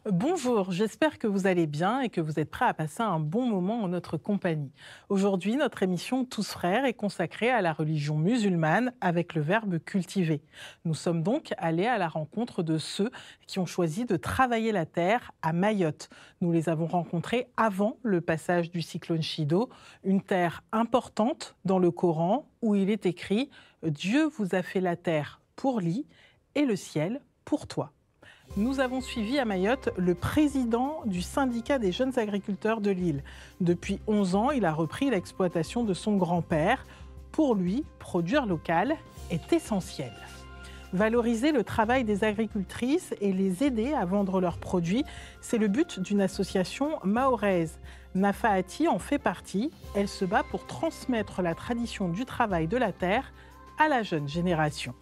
Bonjour, j'espère que vous allez bien et que vous êtes prêts à passer un bon moment en notre compagnie. Aujourd'hui, notre émission Tous frères est consacrée à la religion musulmane avec le verbe cultiver. Nous sommes donc allés à la rencontre de ceux qui ont choisi de travailler la terre à Mayotte. Nous les avons rencontrés avant le passage du cyclone Chido, une terre importante dans le Coran où il est écrit « Dieu vous a fait la terre pour lui et le ciel pour toi ». Nous avons suivi à Mayotte le président du syndicat des jeunes agriculteurs de l'île. Depuis 11 ans, il a repris l'exploitation de son grand-père. Pour lui, produire local est essentiel. Valoriser le travail des agricultrices et les aider à vendre leurs produits, c'est le but d'une association mahoraise. Nafa Hati en fait partie. Elle se bat pour transmettre la tradition du travail de la terre à la jeune génération.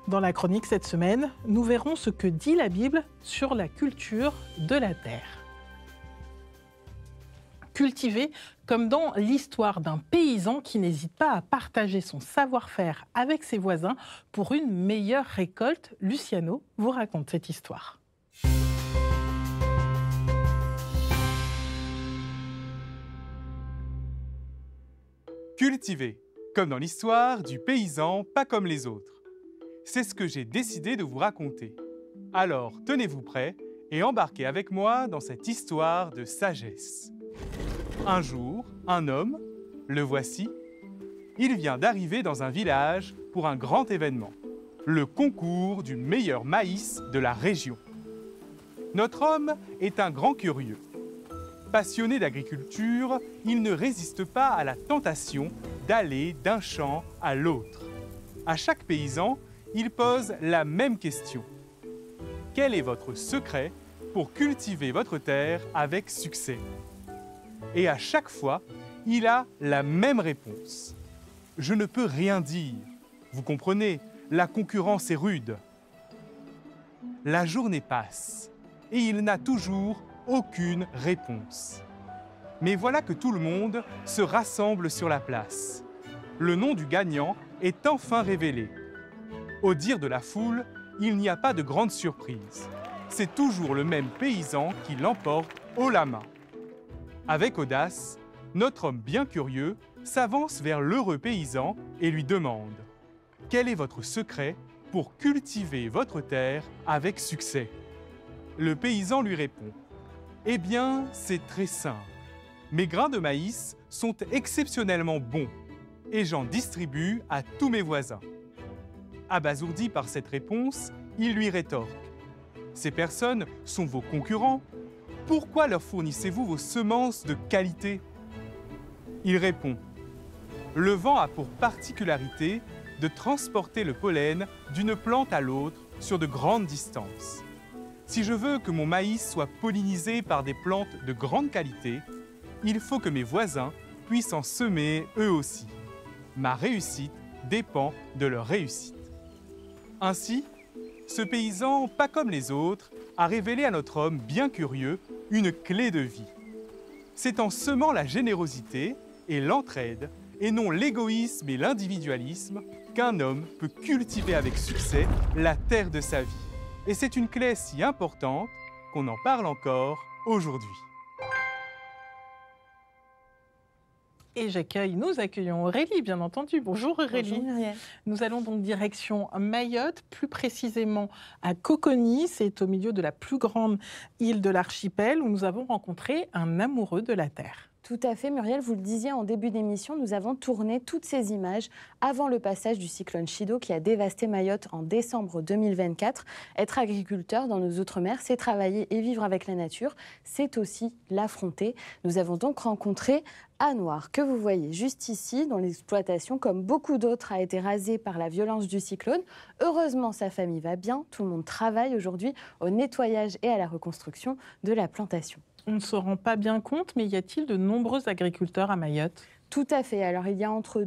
Dans la chronique cette semaine, nous verrons ce que dit la Bible sur la culture de la terre. Cultiver comme dans l'histoire d'un paysan qui n'hésite pas à partager son savoir-faire avec ses voisins pour une meilleure récolte. Luciano vous raconte cette histoire. Cultiver, comme dans l'histoire du paysan pas comme les autres. C'est ce que j'ai décidé de vous raconter. Alors, tenez-vous prêts et embarquez avec moi dans cette histoire de sagesse. Un jour, un homme, le voici, il vient d'arriver dans un village pour un grand événement, le concours du meilleur maïs de la région. Notre homme est un grand curieux. Passionné d'agriculture, il ne résiste pas à la tentation d'aller d'un champ à l'autre. À chaque paysan, il pose la même question. Quel est votre secret pour cultiver votre terre avec succès? Et à chaque fois, il a la même réponse. Je ne peux rien dire. Vous comprenez, la concurrence est rude. La journée passe et il n'a toujours aucune réponse. Mais voilà que tout le monde se rassemble sur la place. Le nom du gagnant est enfin révélé. Au dire de la foule, il n'y a pas de grande surprise. C'est toujours le même paysan qui l'emporte haut la main. Avec audace, notre homme bien curieux s'avance vers l'heureux paysan et lui demande « Quel est votre secret pour cultiver votre terre avec succès ?» Le paysan lui répond « Eh bien, c'est très simple. Mes grains de maïs sont exceptionnellement bons et j'en distribue à tous mes voisins. » Abasourdi par cette réponse, il lui rétorque « Ces personnes sont vos concurrents. Pourquoi leur fournissez-vous vos semences de qualité ?» Il répond « Le vent a pour particularité de transporter le pollen d'une plante à l'autre sur de grandes distances. Si je veux que mon maïs soit pollinisé par des plantes de grande qualité, il faut que mes voisins puissent en semer eux aussi. Ma réussite dépend de leur réussite. » Ainsi, ce paysan, pas comme les autres, a révélé à notre homme bien curieux une clé de vie. C'est en semant la générosité et l'entraide, et non l'égoïsme et l'individualisme, qu'un homme peut cultiver avec succès la terre de sa vie. Et c'est une clé si importante qu'on en parle encore aujourd'hui. Et nous accueillons Aurélie, bien entendu. Bonjour Aurélie. Bonjour Muriel. Nous allons donc direction Mayotte, plus précisément à Coconi. C'est au milieu de la plus grande île de l'archipel où nous avons rencontré un amoureux de la terre. Tout à fait, Muriel, vous le disiez en début d'émission, nous avons tourné toutes ces images avant le passage du cyclone Chido qui a dévasté Mayotte en décembre 2024. Être agriculteur dans nos outre-mer, c'est travailler et vivre avec la nature, c'est aussi l'affronter. Nous avons donc rencontré Anouar, que vous voyez juste ici, dont l'exploitation, comme beaucoup d'autres, a été rasée par la violence du cyclone. Heureusement, sa famille va bien, tout le monde travaille aujourd'hui au nettoyage et à la reconstruction de la plantation. On ne se rend pas bien compte, mais y a-t-il de nombreux agriculteurs à Mayotte? Tout à fait. Alors, il y a entre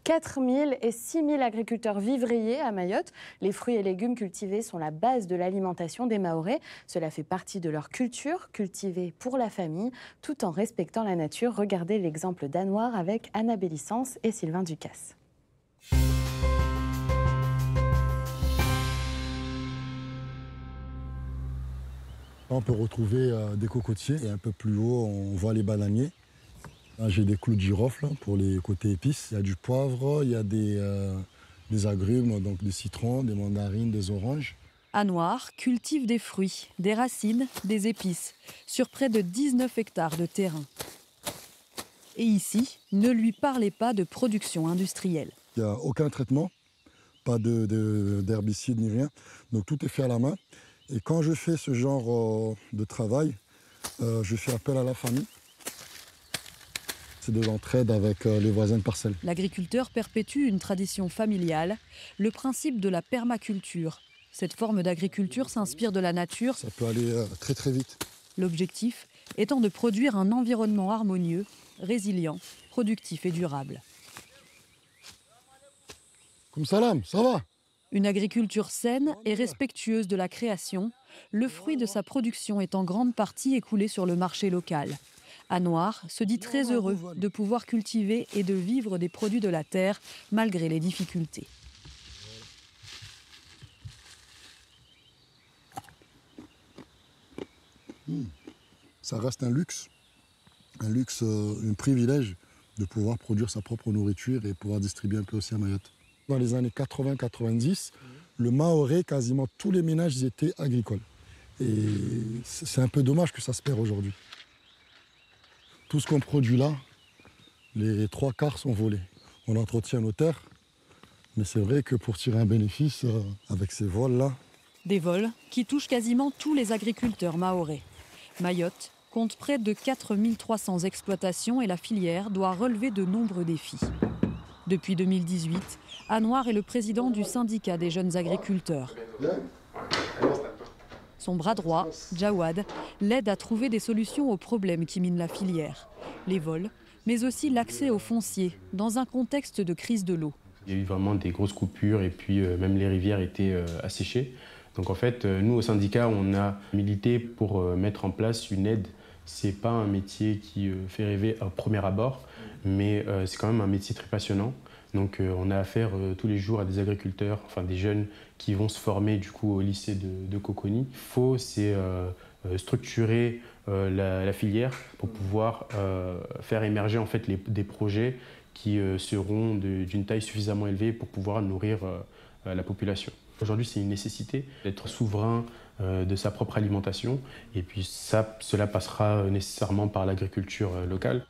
4 000 et 6 000 agriculteurs vivriers à Mayotte. Les fruits et légumes cultivés sont la base de l'alimentation des Mahorais. Cela fait partie de leur culture, cultivée pour la famille, tout en respectant la nature. Regardez l'exemple d'Anouar avec Anna Bélissance et Sylvain Ducasse. On peut retrouver des cocotiers et un peu plus haut, on voit les bananiers. Là, j'ai des clous de girofle pour les côtés épices. Il y a du poivre, il y a des agrumes, donc des citrons, des mandarines, des oranges. Anouar cultive des fruits, des racines, des épices sur près de 19 hectares de terrain. Et ici, ne lui parlez pas de production industrielle. Il n'y a aucun traitement, pas d'herbicide ni rien. Donc tout est fait à la main. Et quand je fais ce genre de travail, je fais appel à la famille. C'est de l'entraide avec les voisins de parcelle. L'agriculteur perpétue une tradition familiale, le principe de la permaculture. Cette forme d'agriculture s'inspire de la nature. Ça peut aller très très vite. L'objectif étant de produire un environnement harmonieux, résilient, productif et durable. Comme salam, ça va? Une agriculture saine et respectueuse de la création, le fruit de sa production est en grande partie écoulé sur le marché local. Anouar se dit très heureux de pouvoir cultiver et de vivre des produits de la terre malgré les difficultés. Ça reste un luxe, un privilège de pouvoir produire sa propre nourriture et pouvoir distribuer un peu aussi à Mayotte. Dans les années 80-90, le Mahorais, quasiment tous les ménages étaient agricoles. Et c'est un peu dommage que ça se perd aujourd'hui. Tout ce qu'on produit là, les 3/4 sont volés. On entretient nos terres, mais c'est vrai que pour tirer un bénéfice avec ces vols-là... Des vols qui touchent quasiment tous les agriculteurs mahorais. Mayotte compte près de 4300 exploitations et la filière doit relever de nombreux défis. Depuis 2018, Anouar est le président du syndicat des jeunes agriculteurs. Son bras droit, Jawad, l'aide à trouver des solutions aux problèmes qui minent la filière. Les vols, mais aussi l'accès au foncier, dans un contexte de crise de l'eau. Il y a eu vraiment des grosses coupures et puis même les rivières étaient asséchées. Donc en fait, nous au syndicat, on a milité pour mettre en place une aide. C'est pas un métier qui fait rêver au premier abord, mais c'est quand même un métier très passionnant. Donc on a affaire tous les jours à des agriculteurs, enfin des jeunes qui vont se former du coup au lycée de Coconi. Il faut structurer la filière pour pouvoir faire émerger en fait des projets qui seront d'une taille suffisamment élevée pour pouvoir nourrir la population. Aujourd'hui, c'est une nécessité d'être souverain de sa propre alimentation et puis cela passera nécessairement par l'agriculture locale.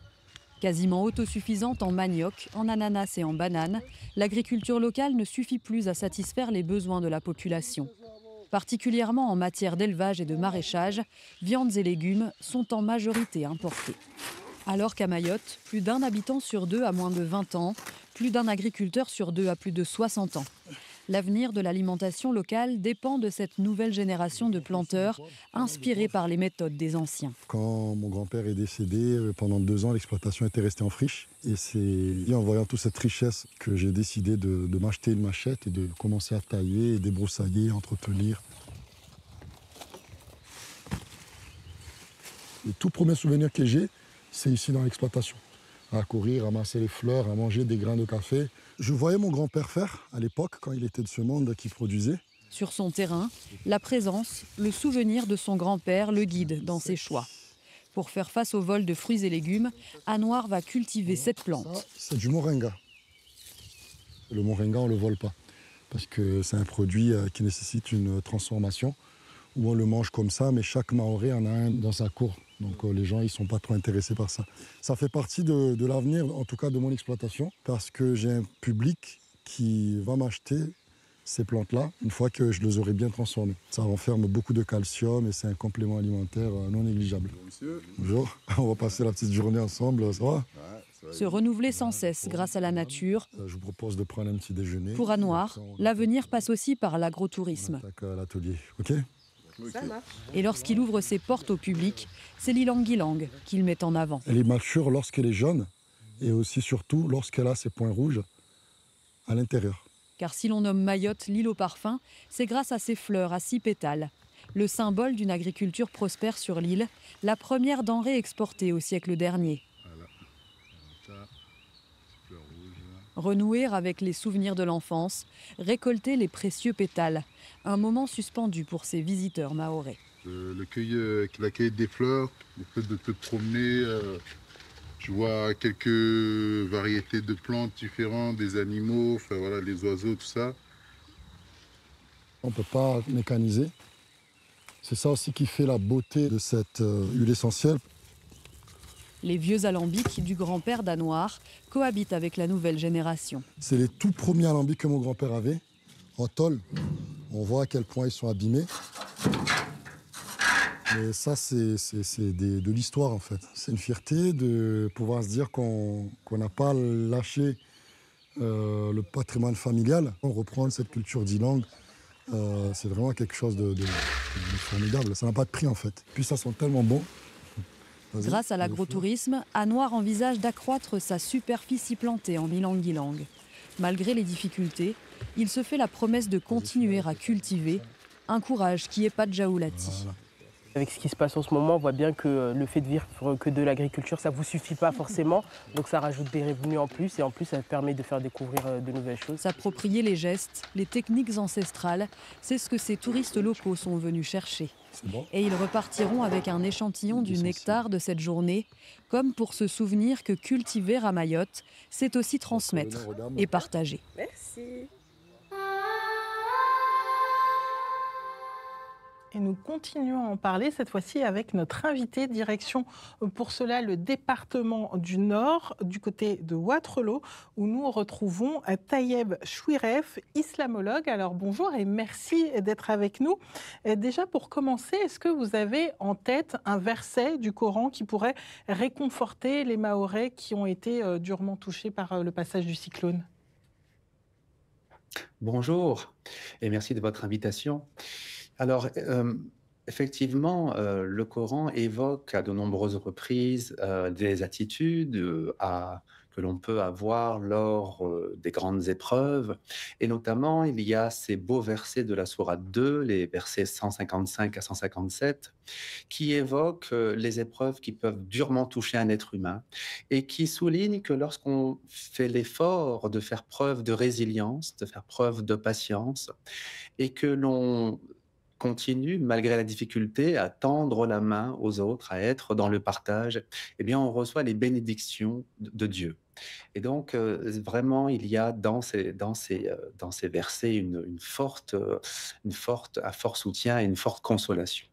Quasiment autosuffisante en manioc, en ananas et en bananes, l'agriculture locale ne suffit plus à satisfaire les besoins de la population. Particulièrement en matière d'élevage et de maraîchage, viandes et légumes sont en majorité importés. Alors qu'à Mayotte, plus d'un habitant sur deux a moins de 20 ans, plus d'un agriculteur sur deux a plus de 60 ans. L'avenir de l'alimentation locale dépend de cette nouvelle génération de planteurs inspirés par les méthodes des anciens. Quand mon grand-père est décédé, pendant 2 ans, l'exploitation était restée en friche. Et c'est en voyant toute cette richesse que j'ai décidé de m'acheter une machette et de commencer à tailler, débroussailler, entretenir. Le tout premier souvenir que j'ai, c'est ici dans l'exploitation. À courir, à ramasser les fleurs, à manger des grains de café. Je voyais mon grand-père faire à l'époque, quand il était de ce monde qui produisait. Sur son terrain, la présence, le souvenir de son grand-père le guide dans ses choix. Pour faire face au vol de fruits et légumes, Anouar va cultiver cette plante. C'est du moringa. Le moringa, on ne le vole pas, parce que c'est un produit qui nécessite une transformation, où on le mange comme ça, mais chaque Mahorais en a un dans sa cour. Donc les gens, ils ne sont pas trop intéressés par ça. Ça fait partie de l'avenir, en tout cas de mon exploitation, parce que j'ai un public qui va m'acheter ces plantes-là une fois que je les aurai bien transformées. Ça renferme beaucoup de calcium et c'est un complément alimentaire non négligeable. Bonjour, on va passer la petite journée ensemble, ça va? Se renouveler sans cesse grâce à la nature. Je vous propose de prendre un petit déjeuner. Pour Anouar, l'avenir passe aussi par l'agrotourisme. On attaque à l'atelier, ok? Et lorsqu'il ouvre ses portes au public, c'est l'ilang-ilang qu'il met en avant. Elle est mature lorsqu'elle est jaune et aussi surtout lorsqu'elle a ses points rouges à l'intérieur. Car si l'on nomme Mayotte l'île au parfum, c'est grâce à ses fleurs à 6 pétales. Le symbole d'une agriculture prospère sur l'île, la première denrée exportée au siècle dernier. Renouer avec les souvenirs de l'enfance, récolter les précieux pétales, un moment suspendu pour ces visiteurs mahorais. La cueillette des fleurs, le fait de te promener, tu vois quelques variétés de plantes différentes, des animaux, enfin, voilà, les oiseaux, tout ça. On ne peut pas mécaniser. C'est ça aussi qui fait la beauté de cette huile essentielle. Les vieux alambics du grand-père danois cohabitent avec la nouvelle génération. C'est les tout premiers alambics que mon grand-père avait, en tôle. On voit à quel point ils sont abîmés. Mais ça, c'est de l'histoire, en fait. C'est une fierté de pouvoir se dire qu'on n'a pas lâché le patrimoine familial. On reprend cette culture d'Ilang. C'est vraiment quelque chose de formidable. Ça n'a pas de prix, en fait. Puis ça sent tellement bon. Grâce à l'agrotourisme, Anouar envisage d'accroître sa superficie plantée en ilang-ilang. Malgré les difficultés, il se fait la promesse de continuer à cultiver, un courage qui épate Jaoulati. Voilà. Avec ce qui se passe en ce moment, on voit bien que le fait de vivre que de l'agriculture, ça ne vous suffit pas forcément. Donc ça rajoute des revenus en plus et en plus ça permet de faire découvrir de nouvelles choses. S'approprier les gestes, les techniques ancestrales, c'est ce que ces touristes locaux sont venus chercher. Bon. Et ils repartiront avec un échantillon du nectar de cette journée, comme pour se souvenir que cultiver à Mayotte, c'est aussi transmettre et partager. Merci. Et nous continuons à en parler, cette fois-ci avec notre invité, direction pour cela le département du Nord, du côté de Wattrelos, où nous retrouvons Tayeb Chouiref, islamologue. Alors bonjour et merci d'être avec nous. Et déjà pour commencer, est-ce que vous avez en tête un verset du Coran qui pourrait réconforter les Mahorais qui ont été durement touchés par le passage du cyclone ? Bonjour et merci de votre invitation. Alors, effectivement, le Coran évoque à de nombreuses reprises des attitudes que l'on peut avoir lors des grandes épreuves. Et notamment, il y a ces beaux versets de la sourate 2, les versets 155 à 157, qui évoquent les épreuves qui peuvent durement toucher un être humain et qui soulignent que lorsqu'on fait l'effort de faire preuve de résilience, de faire preuve de patience, et que l'on continue, malgré la difficulté, à tendre la main aux autres, à être dans le partage, eh bien, on reçoit les bénédictions de Dieu. Et donc, vraiment, il y a dans ces versets un fort soutien et une forte consolation.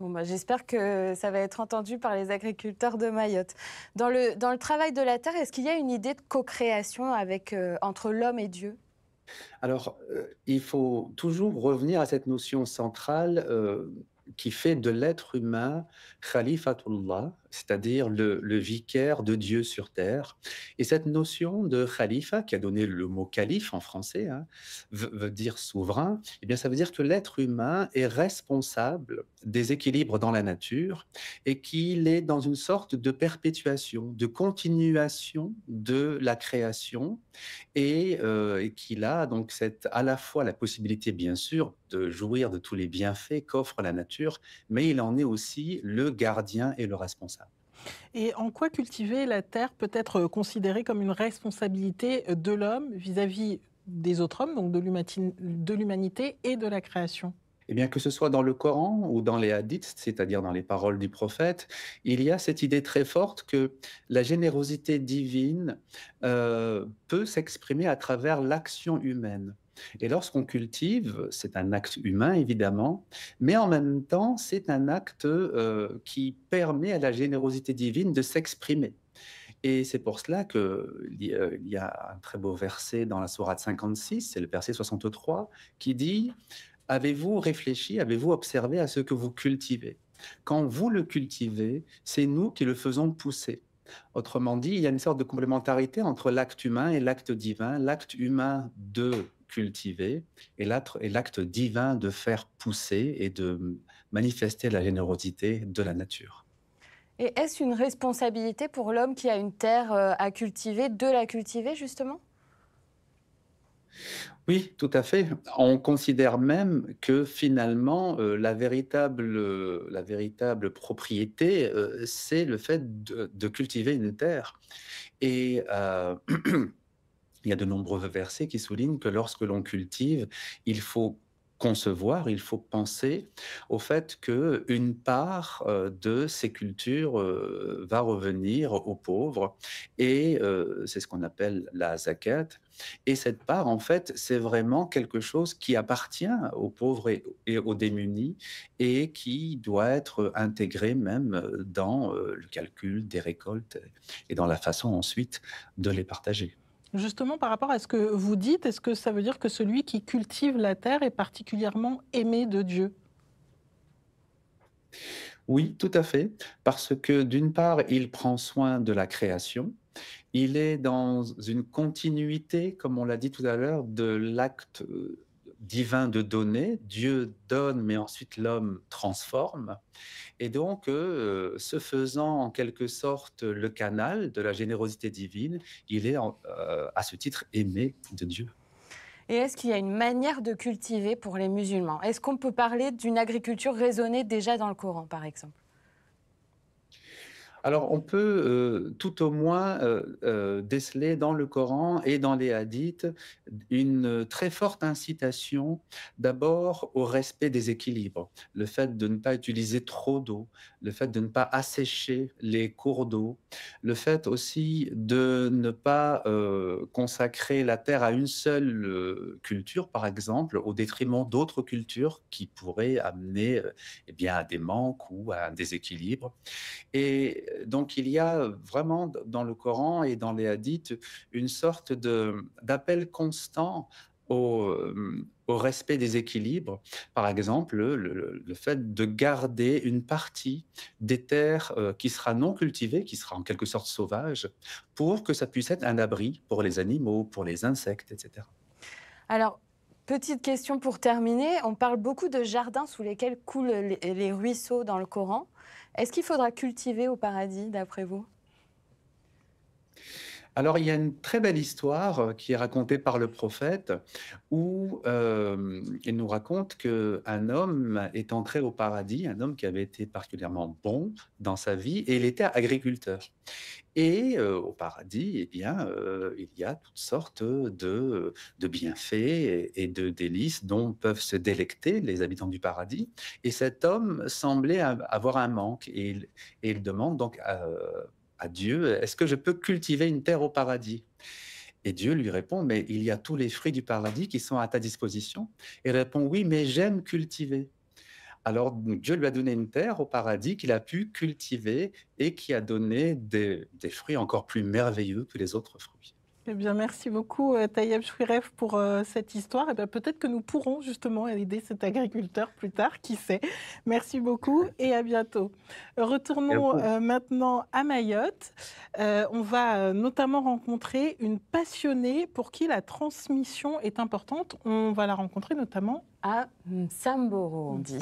Bon, j'espère que ça va être entendu par les agriculteurs de Mayotte. Dans le travail de la terre, est-ce qu'il y a une idée de co-création entre l'homme et Dieu ? Alors, il faut toujours revenir à cette notion centrale qui fait de l'être humain Khalifatullah, c'est-à-dire le vicaire de Dieu sur terre. Et cette notion de Khalifa, qui a donné le mot calife en français, veut dire souverain, eh bien, ça veut dire que l'être humain est responsable des équilibres dans la nature et qu'il est dans une sorte de perpétuation, de continuation de la création et qu'il a donc à la fois la possibilité, bien sûr, de jouir de tous les bienfaits qu'offre la nature, mais il en est aussi le gardien et le responsable. Et en quoi cultiver la terre peut être considérée comme une responsabilité de l'homme vis-à-vis des autres hommes, donc de l'humanité et de la création ? Eh bien, que ce soit dans le Coran ou dans les hadiths, c'est-à-dire dans les paroles du prophète, il y a cette idée très forte que la générosité divine peut s'exprimer à travers l'action humaine. Et lorsqu'on cultive, c'est un acte humain, évidemment, mais en même temps, c'est un acte qui permet à la générosité divine de s'exprimer. Et c'est pour cela qu'il y a un très beau verset dans la sourate 56, c'est le verset 63, qui dit « Avez-vous réfléchi, avez-vous observé à ce que vous cultivez ? Quand vous le cultivez, c'est nous qui le faisons pousser. » Autrement dit, il y a une sorte de complémentarité entre l'acte humain et l'acte divin, l'acte humain de cultiver et l'acte divin de faire pousser et de manifester la générosité de la nature. Et est-ce une responsabilité pour l'homme qui a une terre à cultiver, de la cultiver justement ? Oui, tout à fait. On considère même que finalement, la véritable propriété, c'est le fait de cultiver une terre. Et il y a de nombreux versets qui soulignent que lorsque l'on cultive, il faut concevoir, il faut penser au fait qu'une part de ces cultures va revenir aux pauvres et c'est ce qu'on appelle la zakat. Et cette part, en fait, c'est vraiment quelque chose qui appartient aux pauvres et aux démunis et qui doit être intégré même dans le calcul des récoltes et dans la façon ensuite de les partager. Justement, par rapport à ce que vous dites, est-ce que ça veut dire que celui qui cultive la terre est particulièrement aimé de Dieu? Oui, tout à fait, parce que d'une part, il prend soin de la création, il est dans une continuité, comme on l'a dit tout à l'heure, de l'acte divin de donner. Dieu donne, mais ensuite l'homme transforme. Et donc, ce faisant en quelque sorte le canal de la générosité divine, il est à ce titre aimé de Dieu. Et est-ce qu'il y a une manière de cultiver pour les musulmans? Est-ce qu'on peut parler d'une agriculture raisonnée déjà dans le Coran, par exemple? Alors, on peut tout au moins déceler dans le Coran et dans les hadiths une très forte incitation d'abord au respect des équilibres, le fait de ne pas utiliser trop d'eau, le fait de ne pas assécher les cours d'eau, le fait aussi de ne pas consacrer la terre à une seule culture, par exemple, au détriment d'autres cultures qui pourraient amener eh bien, à des manques ou à un déséquilibre. Et donc, il y a vraiment dans le Coran et dans les hadiths une sorte d'appel constant au respect des équilibres. Par exemple, le fait de garder une partie des terres qui sera non cultivée, qui sera en quelque sorte sauvage, pour que ça puisse être un abri pour les animaux, pour les insectes, etc. Alors, petite question pour terminer. On parle beaucoup de jardins sous lesquels coulent les ruisseaux dans le Coran. Est-ce qu'il faudra cultiver au paradis, d'après vous? Alors, il y a une très belle histoire qui est racontée par le prophète où il nous raconte qu'un homme est entré au paradis, un homme qui avait été particulièrement bon dans sa vie, et il était agriculteur. Et au paradis, eh bien, il y a toutes sortes de bienfaits et de délices dont peuvent se délecter les habitants du paradis. Et cet homme semblait avoir un manque et il demande donc à Dieu, est-ce que je peux cultiver une terre au paradis? Et Dieu lui répond, mais il y a tous les fruits du paradis qui sont à ta disposition. Et il répond, oui, mais j'aime cultiver. Alors Dieu lui a donné une terre au paradis qu'il a pu cultiver et qui a donné des fruits encore plus merveilleux que les autres fruits. Eh bien, merci beaucoup, Taïeb Chouiref, pour cette histoire. Eh bien, peut-être que nous pourrons justement aider cet agriculteur plus tard, qui sait. Merci beaucoup et à bientôt. Retournons maintenant à Mayotte. On va notamment rencontrer une passionnée pour qui la transmission est importante. On va la rencontrer notamment à Msamboro, on dit.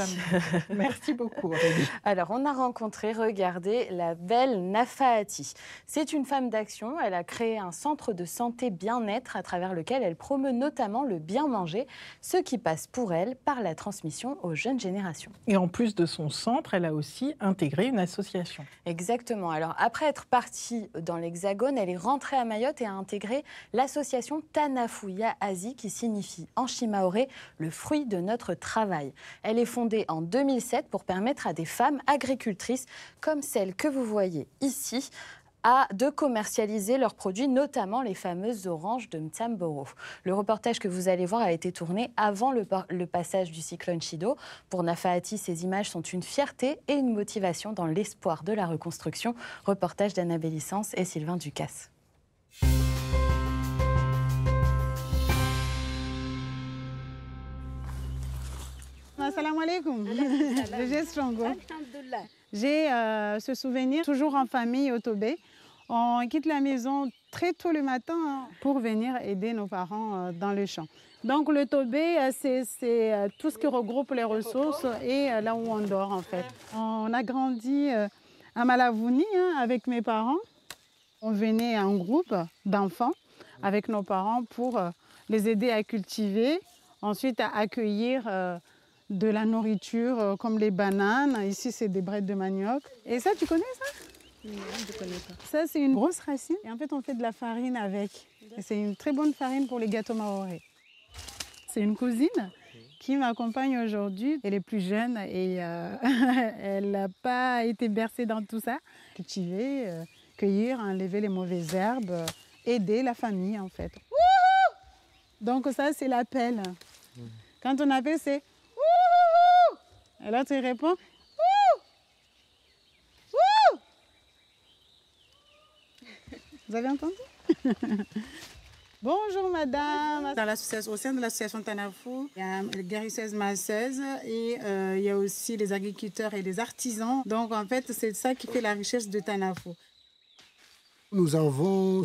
Merci beaucoup, Aurélie. Alors, on a rencontré, regardez, la belle Nafaati. C'est une femme d'action. Elle a créé un centre de santé bien-être à travers lequel elle promeut notamment le bien manger, ce qui passe pour elle par la transmission aux jeunes générations. Et en plus de son centre, elle a aussi intégré une association. Exactement. Alors, après être partie dans l'Hexagone, elle est rentrée à Mayotte et a intégré l'association Tanafuya Azi, qui signifie en shimaoré le fruit de notre travail. Elle est fondée en 2007 pour permettre à des femmes agricultrices comme celle que vous voyez ici de commercialiser leurs produits, notamment les fameuses oranges de Msamboro. Le reportage que vous allez voir a été tourné avant le passage du cyclone Chido. Pour Nafaati, ces images sont une fierté et une motivation dans l'espoir de la reconstruction. Reportage d'Annabelle Licence et Sylvain Ducasse. Assalamu alaikum. J'ai ce souvenir toujours en famille au Tobé. On quitte la maison très tôt le matin pour venir aider nos parents dans le champ. Donc le Tobé, c'est tout ce qui regroupe les ressources et là où on dort en fait. On a grandi à Malavouni avec mes parents. On venait en groupe d'enfants avec nos parents pour les aider à cultiver, ensuite à accueillir de la nourriture comme les bananes. Ici, c'est des brettes de manioc. Et ça, tu connais ça? Non, je ne connais pas. Ça, c'est une grosse racine. Et en fait, on fait de la farine avec. C'est une très bonne farine pour les gâteaux maoré. C'est une cousine qui m'accompagne aujourd'hui. Elle est plus jeune et elle n'a pas été bercée dans tout ça. Cultiver, cueillir, enlever les mauvaises herbes, aider la famille en fait. Donc ça, c'est l'appel. Quand on appelle, c'est Wouhou! Alors tu réponds Wouhou! Wouhou! Vous avez entendu? Bonjour madame. Au sein de l'association Tanafou, il y a les guérisseuses masseuses et il y a aussi les agriculteurs et les artisans. Donc en fait, c'est ça qui fait la richesse de Tanafou. Nous avons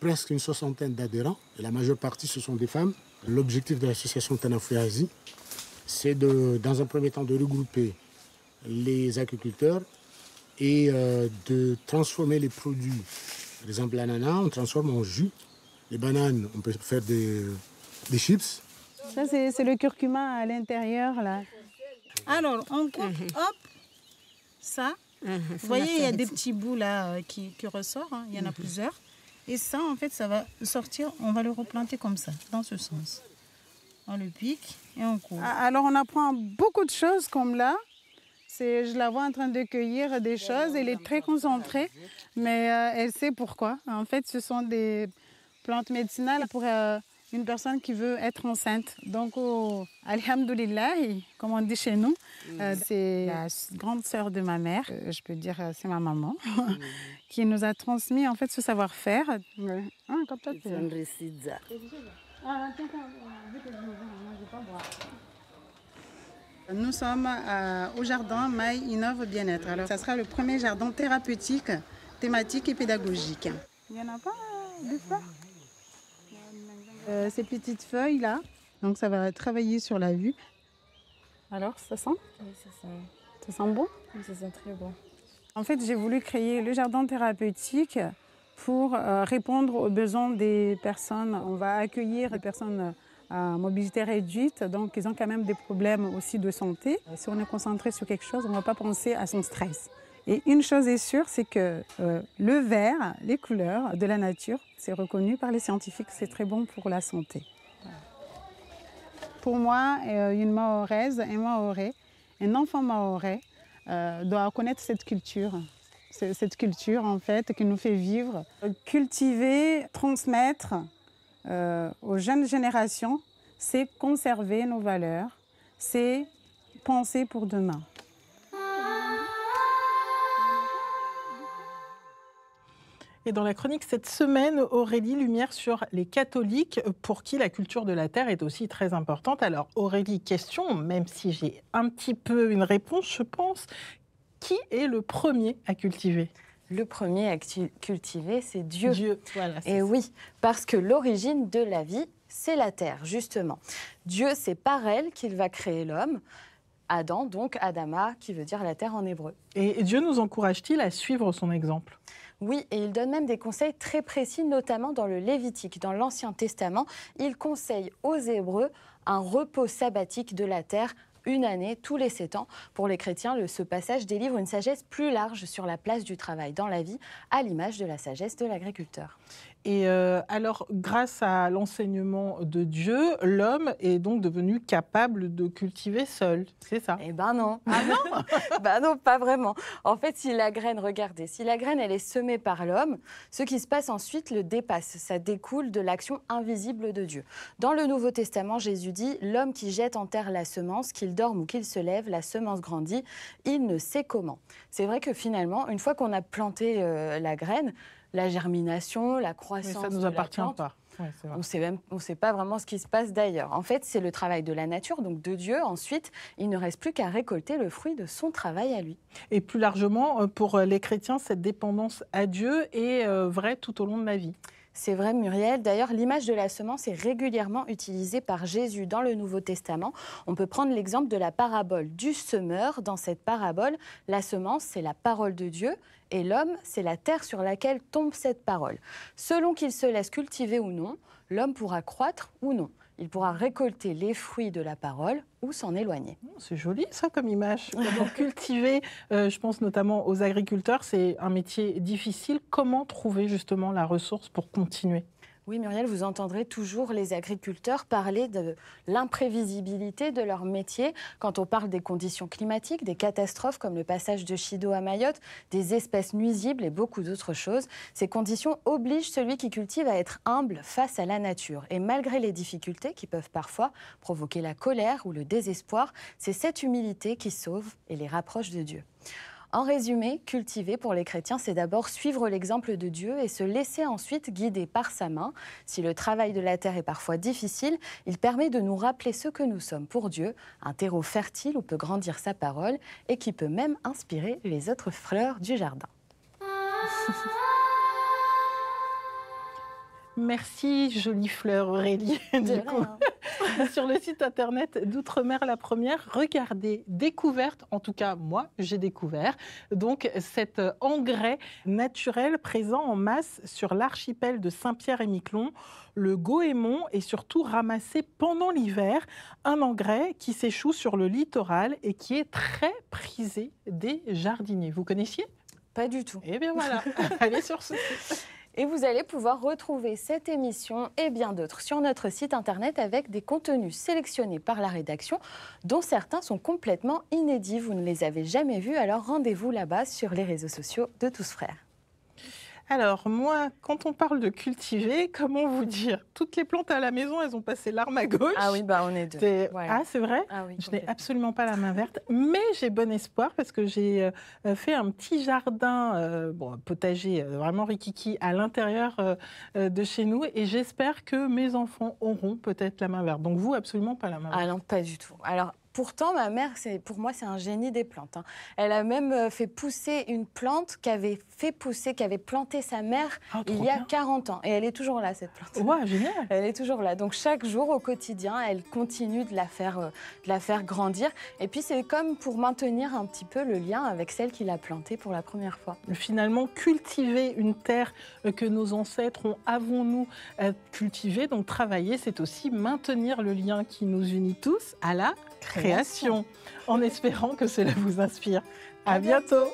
presque une soixantaine d'adhérents et la majeure partie ce sont des femmes. L'objectif de l'association Tanafou Asie, c'est dans un premier temps de regrouper les agriculteurs et de transformer les produits. Par exemple, l'ananas, on transforme en jus. Les bananes, on peut faire des chips. Ça, c'est le curcuma à l'intérieur, là. Alors, on coupe, hop, ça. Vous voyez, il y a des petits bouts, là, qui ressortent. Hein. Il y en a plusieurs. Et ça, en fait, ça va sortir. On va le replanter comme ça, dans ce sens. On le pique et on coupe. Alors, on apprend beaucoup de choses comme là. Je la vois en train de cueillir des choses. Elle est très concentrée, mais elle sait pourquoi. En fait, ce sont des plantes médicinales pour une personne qui veut être enceinte. Donc, alhamdoulilah, comme on dit chez nous, c'est la grande sœur de ma mère, je peux dire c'est ma maman, qui nous a transmis en fait ce savoir-faire. Nous sommes au jardin Maï Innove Bien-être. Alors, ça sera le premier jardin thérapeutique, thématique et pédagogique. Il n'y en a pas de fleurs. Ces petites feuilles-là, donc ça va travailler sur la vue. Alors, ça sent? Oui, ça sent. Ça sent bon? Oui, ça sent très bon. En fait, j'ai voulu créer le jardin thérapeutique pour répondre aux besoins des personnes. On va accueillir des personnes à mobilité réduite, donc ils ont quand même des problèmes aussi de santé. Si on est concentré sur quelque chose, on ne va pas penser à son stress. Et une chose est sûre, c'est que le vert, les couleurs de la nature, c'est reconnu par les scientifiques, c'est très bon pour la santé. Pour moi, une Mahoraise, un Mahorais, un enfant Mahorais doit connaître cette culture. Cette culture, en fait, qui nous fait vivre. Cultiver, transmettre aux jeunes générations, c'est conserver nos valeurs, c'est penser pour demain. Et dans la chronique cette semaine, Aurélie, lumière sur les catholiques pour qui la culture de la terre est aussi très importante. Alors Aurélie, question, même si j'ai un petit peu une réponse, je pense, qui est le premier à cultiver ? Le premier à cultiver, c'est Dieu. Dieu, voilà. Et oui, parce que l'origine de la vie, c'est la terre, justement. Dieu, c'est par elle qu'il va créer l'homme. Adam, donc Adama, qui veut dire la terre en hébreu. Et Dieu nous encourage-t-il à suivre son exemple ? Oui, et il donne même des conseils très précis, notamment dans le Lévitique. Dans l'Ancien Testament, il conseille aux Hébreux un repos sabbatique de la terre, une année, tous les 7 ans. Pour les chrétiens, ce passage délivre une sagesse plus large sur la place du travail dans la vie, à l'image de la sagesse de l'agriculteur. Et alors, grâce à l'enseignement de Dieu, l'homme est donc devenu capable de cultiver seul, c'est ça ? Eh ben non. Ah non. Ben non, pas vraiment. En fait, si la graine, regardez, si la graine, elle est semée par l'homme, ce qui se passe ensuite le dépasse. Ça découle de l'action invisible de Dieu. Dans le Nouveau Testament, Jésus dit « L'homme qui jette en terre la semence, qu'il dorme ou qu'il se lève, la semence grandit, il ne sait comment. » C'est vrai que finalement, une fois qu'on a planté la graine, la germination, la croissance. Mais ça ne nous appartient pas. Ouais, on ne sait pas vraiment ce qui se passe d'ailleurs. En fait, c'est le travail de la nature, donc de Dieu. Ensuite, il ne reste plus qu'à récolter le fruit de son travail à lui. Et plus largement, pour les chrétiens, cette dépendance à Dieu est vraie tout au long de la vie. C'est vrai, Muriel. D'ailleurs, l'image de la semence est régulièrement utilisée par Jésus dans le Nouveau Testament. On peut prendre l'exemple de la parabole du semeur. Dans cette parabole, la semence, c'est la parole de Dieu et l'homme, c'est la terre sur laquelle tombe cette parole. Selon qu'il se laisse cultiver ou non, l'homme pourra croître ou non. Il pourra récolter les fruits de la parole ou s'en éloigner. C'est joli ça comme image. Donc, cultiver, je pense notamment aux agriculteurs, c'est un métier difficile. Comment trouver justement la ressource pour continuer ? Oui, Muriel, vous entendrez toujours les agriculteurs parler de l'imprévisibilité de leur métier quand on parle des conditions climatiques, des catastrophes comme le passage de Chido à Mayotte, des espèces nuisibles et beaucoup d'autres choses. Ces conditions obligent celui qui cultive à être humble face à la nature. Et malgré les difficultés qui peuvent parfois provoquer la colère ou le désespoir, c'est cette humilité qui sauve et les rapproche de Dieu. En résumé, cultiver pour les chrétiens, c'est d'abord suivre l'exemple de Dieu et se laisser ensuite guider par sa main. Si le travail de la terre est parfois difficile, il permet de nous rappeler ce que nous sommes pour Dieu, un terreau fertile où peut grandir sa parole et qui peut même inspirer les autres fleurs du jardin. Merci, jolie fleur Aurélie. Du coup, sur le site internet d'Outre-mer la Première, regardez, découverte, en tout cas moi j'ai découvert, donc cet engrais naturel présent en masse sur l'archipel de Saint-Pierre-et-Miquelon, le goémon est surtout ramassé pendant l'hiver, un engrais qui s'échoue sur le littoral et qui est très prisé des jardiniers. Vous connaissiez ? Pas du tout. Eh bien voilà, allez sur ce site. Et vous allez pouvoir retrouver cette émission et bien d'autres sur notre site internet avec des contenus sélectionnés par la rédaction, dont certains sont complètement inédits. Vous ne les avez jamais vus, alors rendez-vous là-bas sur les réseaux sociaux de Tous Frères. Alors moi, quand on parle de cultiver, comment vous dire ? Toutes les plantes à la maison, elles ont passé l'arme à gauche. Ah oui, bah on est deux. Voilà. Ah, c'est vrai ? Ah oui, je n'ai absolument pas la main verte, mais j'ai bon espoir parce que j'ai fait un petit jardin, potager vraiment rikiki à l'intérieur de chez nous et j'espère que mes enfants auront peut-être la main verte. Donc vous, absolument pas la main verte. Ah non, pas du tout. Alors, pourtant, ma mère, pour moi, c'est un génie des plantes. Elle a même fait pousser une plante qu'avait planté sa mère il y a 40 ans. Et elle est toujours là, cette plante. Ouais, génial. Elle est toujours là. Donc, chaque jour, au quotidien, elle continue de la faire grandir. Et puis, c'est comme pour maintenir un petit peu le lien avec celle qui l'a plantée pour la première fois. Finalement, cultiver une terre que nos ancêtres ont avant nous cultivée, donc travailler, c'est aussi maintenir le lien qui nous unit tous à la création, en espérant que cela vous inspire. À bientôt.